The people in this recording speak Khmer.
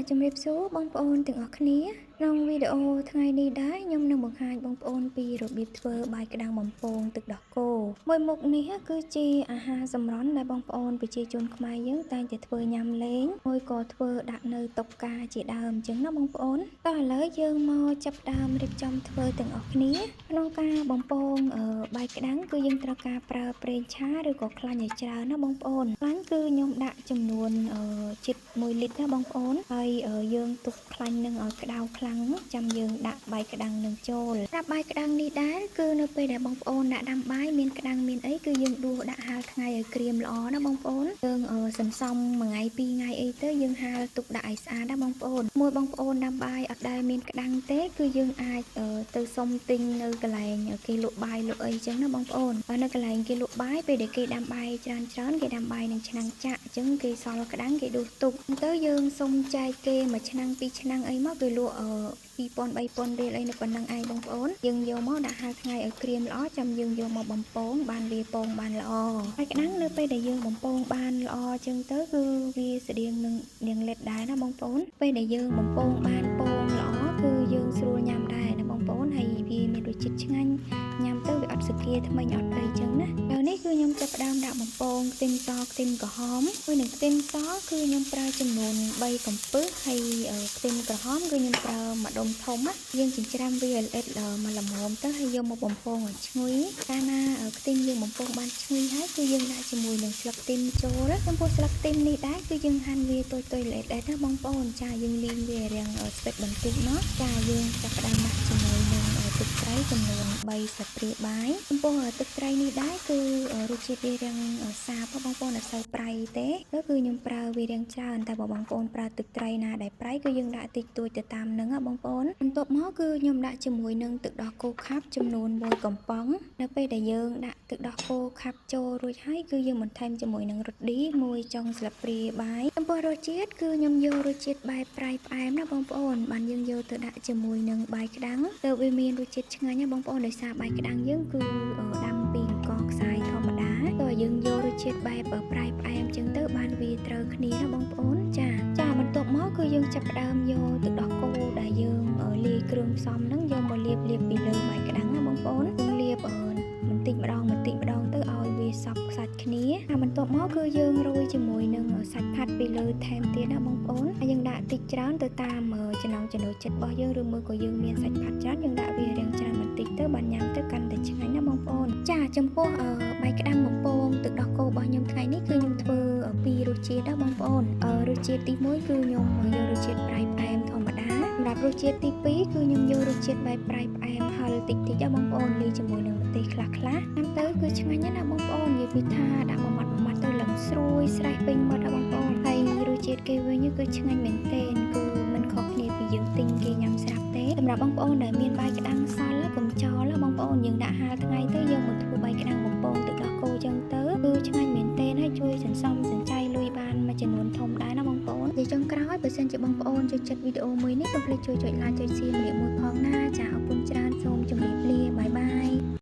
ជំរាបសួរបងប្អូនទាំងអស់គ្នាក្នុងវីដេអូថ្ងៃនេះដែរខ្ញុំនឹងបង្ហាញបងប្អូនពីរបៀបធ្វើបាយក្តាំងបំពងទឹកដោះគោមួយមុខនេះគឺជាអាហារសម្រន់ដែលបងប្អូនប្រជាជនខ្មែរយើងតែងតែធ្វើញ៉ាំលេងមួយក៏ធ្វើដាក់នៅតុការជាដើមអញ្ចឹងណាបងប្អូនតោះឥឡូវយើងមកចាប់ផ្ដើមរៀបចំធ្វើទាំងអស់គ្នាក្នុងការបំពងបាយក្តាំងគឺយើងត្រូវការប្រើប្រេងឆាឬក៏ខ្លាញ់ឲ្យច្រើនណាបងប្អូនខ្លាញ់គឺខ្ញុំដាក់ចំនួនជិត1លីត្រណាបងប្អូនហើយយើងទុកខ្លាញ់នឹងឲ្យក្តៅខ្លាំងចាំយើងដាក់បាយក្តាំងនឹងចូលប្រាប់បាយក្តាំងនេះដែរគឺនៅពេលដែលបងប្អូនដាក់ដាំបាយមានក្តាំងមានអីគឺយើងដួសដាក់ហាលថ្ងៃឲ្យក្រៀមល្អណាបងប្អូនយើងសន្សំមួយថ្ងៃ2ថ្ងៃអីទៅយើងហាលទុកដាក់ឲ្យស្អាតណាបងប្អូនមួយបងប្អូនដាំបាយអត់ដែលមានក្តាំងទេគឺយើងអាចទៅសុំទិញនៅកន្លែងគេលក់បាយលក់អីចឹងណាបងប្អូននៅកន្លែងគេលក់បាយពេលដែលគេដាំបាយច្រើនគេដាំបាយនឹងឆ្នាំងចាក់អញ្ចឹងគេសល់ក្តាំងគេដួសទុកទៅយើងសុំចែកគេមួយឆ្នាំង2ឆ្នាំងអីមកគេលក់2000 3000រៀលអីនៅប៉ុណ្ណឹងឯងបងប្អូនយើងយកមកដាក់ហាលថ្ងៃឲ្យក្រៀមល្អចាំយើងយកមកបំពងបានវាពងបានល្អហើយក្តាំងនៅពេលដែលយើងបំពងបានល្អអញ្ចឹងទៅគឺវាស្តៀងនឹងនាងលិតដែរណាបងប្អូនពេលដែលយើងបំពងបានពងល្អគឺយើងស្រួលញ៉ាំដែរណាបងប្អូនហើយវាមានរសជាតិឆ្ងាញ់ញ៉ាំទៅវាអត់សគាថ្មិញអត់អីចឹងណាហើយនេះគឺខ្ញុំចាប់ផ្ដើមដាក់បំពងខ្ទឹមសខ្ទឹមក្រហមហើយនឹងខ្ទឹមសគឺខ្ញុំប្រើចំនួន3កំពឹសហើយខ្ទឹមក្រហមគឺខ្ញុំប្រើម្ដុំធំយើងចិញ្ច្រាំវាល្អិតមកល្មមទៅហើយយកមកបំពងឲ្យឈ្ងុយកាលណាខ្ទឹមយើងបំពងបានឈ្ងុយហើយគឺយើងដាក់ជាមួយនឹងស្លឹកខ្ទឹមចូលចំពោះស្លឹកខ្ទឹមនេះដែរគឺយើងហាន់វាតូចៗល្អិតៗណាបងប្អូនចាយើងលាងវារាងស្វិតបន្តិចមកចាយើងចាប់ផ្ដើមដាក់ជាមួយនឹងទឹកត្រីចំនួន3ស្លាបព្រាបាយចំពោះទឹកត្រីនេះដែរគឺរសជាតិវារាងសាបបងប្អូនអត់សូវប្រៃទេគឺខ្ញុំប្រើវារាងច្រើនតែបើបងប្អូនប្រើទឹកត្រីណាដែលប្រៃគឺយើងដាក់តិចតួចទៅតាមនឹងបងប្អូនបន្ទាប់មកគឺខ្ញុំដាក់ជាមួយនឹងទឹកដោះគោខាប់ចំនួន1កំប៉ុងនៅពេលដែលយើងដាក់ទឹកដោះគោខាប់ចូលរួចហើយគឺយើងបន្ថែមជាមួយនឹងរ៉ឺឌី1ចុងស្លាបព្រាបាយចំពោះរសជាតិគឺខ្ញុំយករសជាតិបែបប្រៃផ្អែមណាបងប្អូនបានយើងយកទៅដាក់ជាមួយនឹងបាយក្តាំងទៅវាមានរសជាតិឆ្ងាញ់ណាបងប្អូនដោយសារបាយក្តាំងយើងគឺដាំពីអង្ករខ្សាយធម្មតាតើយើងយករសជាតិបែបប្រៃផ្អែមចឹងទៅបានវាត្រូវគ្នាណាបងប្អូនចាបន្ទាប់មកគឺយើងចាប់ផ្ដើមយកទឹកដោះគោដែលយើងលាយគ្រឿងផ្សំហ្នឹងយកមកលាបពីលើបាយក្តាំងណាបងប្អូនយើងលាបបន្តិចម្ដងទៅឲ្យវាសព្វខ្សាច់គ្នាហើយបន្ទាប់មកគឺយើងរោយជាមួយនឹងសាច់ផាត់ពីលើថែមទៀតណាបងប្អូនហើយយើងដាក់តិចច្រើនទៅតាមចំណង់ចំណូលចិត្តរបស់យើងឬមួយក៏យើងមានសាច់ផាត់ច្រើនយើងដាក់វារាងច្រើនបន្តិចទៅបានញ៉ាំទៅកាន់តែឆ្ងាញ់ណាបងប្អូនចាចំពោះបាយក្តាំងបំពងទឹកដោះគោរបស់ខ្ញុំថ្ងៃនេះគឺខ្ញុំធ្វើពីររសជាតិណាបងប្អូនរសជាតិទី1គឺខ្ញុំយករសជាតិប្រៃផ្អែមធម្មតាសម្រាប់រសជាតិទី2គឺខ្ញុំយករសជាតិបែបប្រៃផ្អែមហឹរតិចណាបងប្អូនលាយជាមួយនឹងម្ទេសខ្លះតាមទៅគឺឆ្ងាញ់ណាស់បងប្អូននិយាយពីថាដាក់មួយម៉ាត់ទៅឡើងស្រួយស្រេះពេញមាត់ណាបងប្អូនហើយរសជាតិគេវិញគឺឆ្ងាញ់មែនទែនគឺមិនខុសគ្នាពីយើងទិញគេញ៉ាំស្រាប់ទេសម្រាប់បងប្អូនដែលមានបាយក្តាំងសល់កុំចោលបងប្អូនយើងដាក់ហាលថ្ងៃទៅយកមកធ្វើបាយក្តាំងបំពងទឹកដោះគោចឹងទៅគឺឆ្ងាញ់មែនទែនហើយជួយសន្សំសំចៃលុយបានមួយចំនួនធំដែរណាបងប្អូនជាចុងក្រោយបើសិនជាបងប្អូនចូលចិត្តវីដេអូមួយនេះកុំភ្លេចជួយចុច like ចុច share ម្នាក់មួយផងណាចាអរគុណច្រើនសូមជម្រាបលាបាយបាយ